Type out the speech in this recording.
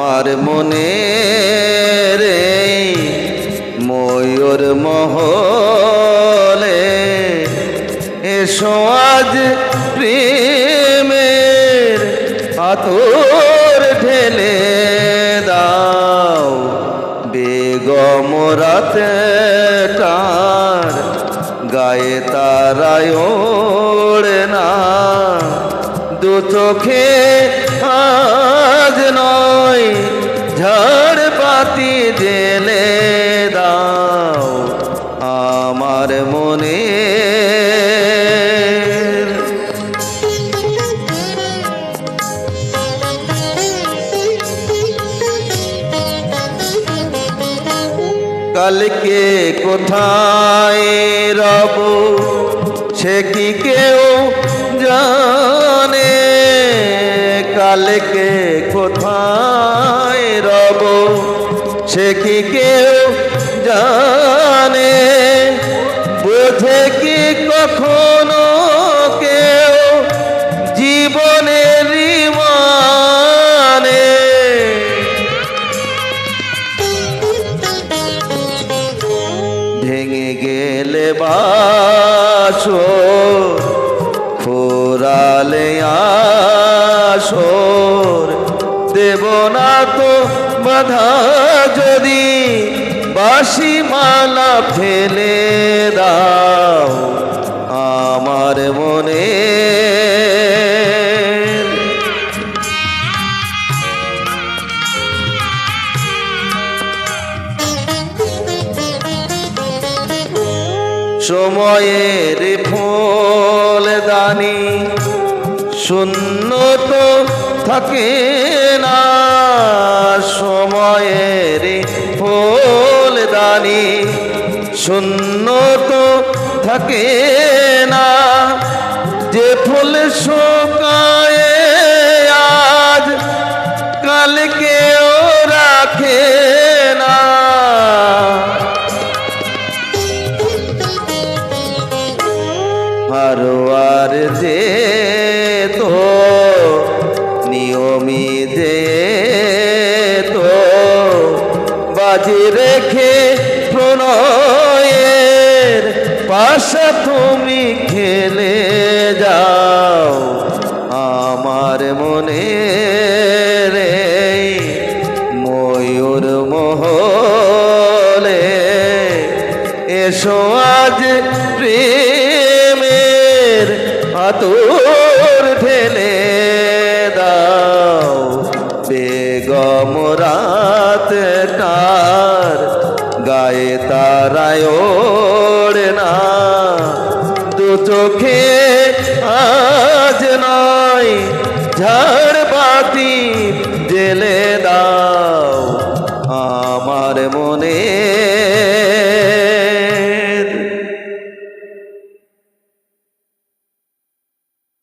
আমার মনে রে ময়ূর মহলে এসো আজ প্রেমের আতর ঢেলে দাও বেগম রাতে টার গায়ে তারায় ওড়ে না দু চোখে আজ নয় ঝড় পাতি জেলে দাও আমার মনে কালকে কোথায় রব সে কি কেউ জানে কালকে কোথায় রব সে কি কেউ জানে বোঝে কি কখনো কেউ জীবনের মানে ভেঙে গেলে বাসর ফোরালে আসর দেব না তো বাধা যদি বাঁশি মালা ফেলে দাও আমার মনে সময়ের ফুলদানি শূন্য তো থাকে না সময়ের ফুলদানি শূন্য তো থাকে না যে ফুল শুকায় আজ কালকেও রাখে না হারোয়ার যে তো নিয়মি যে তো বাজি রেখে প্রণয়ের পাশে তুমি খেলে যাও আমার মনে রে ময়ূর মহলে এসো আজ প্রেমের আতর ঢেলে দাও বেগম রাত কার গায়ে তারায় ওড়ে না দু চোখে আজ নয় ঝড় বাতি জেলে দাও আমার মনে